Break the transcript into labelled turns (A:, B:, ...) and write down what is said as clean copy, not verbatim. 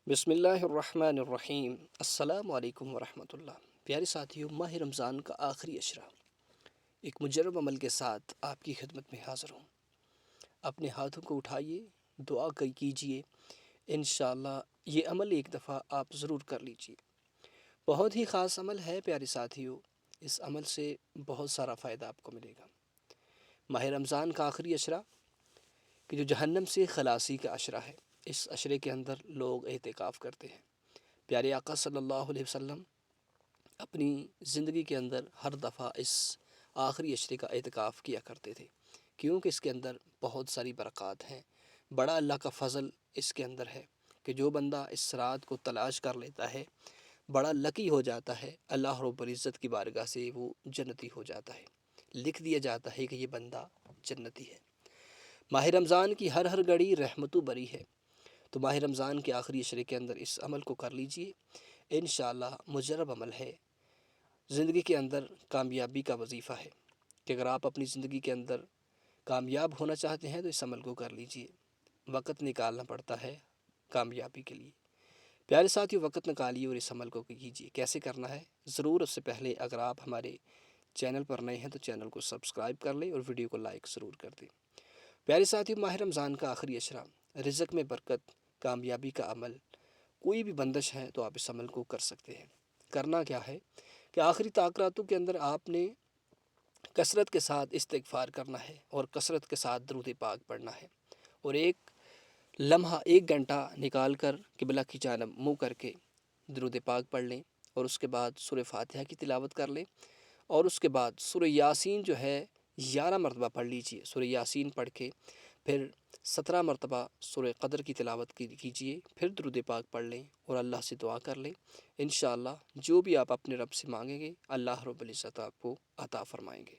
A: بسم اللہ الرحمن الرحیم۔ السلام علیکم ورحمۃ اللہ۔ پیارے ساتھیوں، ماہ رمضان کا آخری عشرہ ایک مجرب عمل کے ساتھ آپ کی خدمت میں حاضر ہوں۔ اپنے ہاتھوں کو اٹھائیے، دعا کیجیے، انشاءاللہ یہ عمل ایک دفعہ آپ ضرور کر لیجیے۔ بہت ہی خاص عمل ہے پیارے ساتھیوں، اس عمل سے بہت سارا فائدہ آپ کو ملے گا۔ ماہ رمضان کا آخری عشرہ کہ جو جہنم سے خلاصی کا عشرہ ہے، اس عشرے کے اندر لوگ اعتکاف کرتے ہیں۔ پیارے آقا صلی اللہ علیہ وسلم اپنی زندگی کے اندر ہر دفعہ اس آخری عشرے کا اعتکاف کیا کرتے تھے، کیونکہ اس کے اندر بہت ساری برکات ہیں۔ بڑا اللہ کا فضل اس کے اندر ہے کہ جو بندہ اس رات کو تلاش کر لیتا ہے بڑا لکی ہو جاتا ہے، اللہ رب العزت کی بارگاہ سے وہ جنتی ہو جاتا ہے، لکھ دیا جاتا ہے کہ یہ بندہ جنتی ہے۔ ماہ رمضان کی ہر گھڑی رحمتوں بری ہے، تو ماہ رمضان کے آخری عشرے کے اندر اس عمل کو کر لیجئے۔ انشاءاللہ مجرب عمل ہے، زندگی کے اندر کامیابی کا وظیفہ ہے کہ اگر آپ اپنی زندگی کے اندر کامیاب ہونا چاہتے ہیں تو اس عمل کو کر لیجئے۔ وقت نکالنا پڑتا ہے کامیابی کے لیے۔ پیارے ساتھیوں، وقت نکالیے اور اس عمل کو کیجیے۔ کیسے کرنا ہے؟ ضرور اس سے پہلے اگر آپ ہمارے چینل پر نئے ہیں تو چینل کو سبسکرائب کر لیں اور ویڈیو کو لائک ضرور کر دیں۔ پیارے ساتھیوں، ماہ رمضان کا آخری عشرہ، رزق میں برکت، کامیابی کا عمل، کوئی بھی بندش ہے تو آپ اس عمل کو کر سکتے ہیں۔ کرنا کیا ہے کہ آخری تاکراتوں کے اندر آپ نے کثرت کے ساتھ استغفار کرنا ہے اور کثرت کے ساتھ درود پاک پڑھنا ہے، اور ایک لمحہ 1 گھنٹہ نکال کر قبلہ کی جانب منہ کر کے درود پاک پڑھ لیں، اور اس کے بعد سورہ فاتحہ کی تلاوت کر لیں، اور اس کے بعد سورہ یاسین جو ہے 11 مرتبہ پڑھ لیجئے۔ سورہ یاسین پڑھ کے پھر 17 مرتبہ سورہ قدر کی تلاوت کیجیے، پھر درود پاک پڑھ لیں اور اللہ سے دعا کر لیں۔ انشاءاللہ جو بھی آپ اپنے رب سے مانگیں گے اللہ رب العزت آپ کو عطا فرمائیں گے۔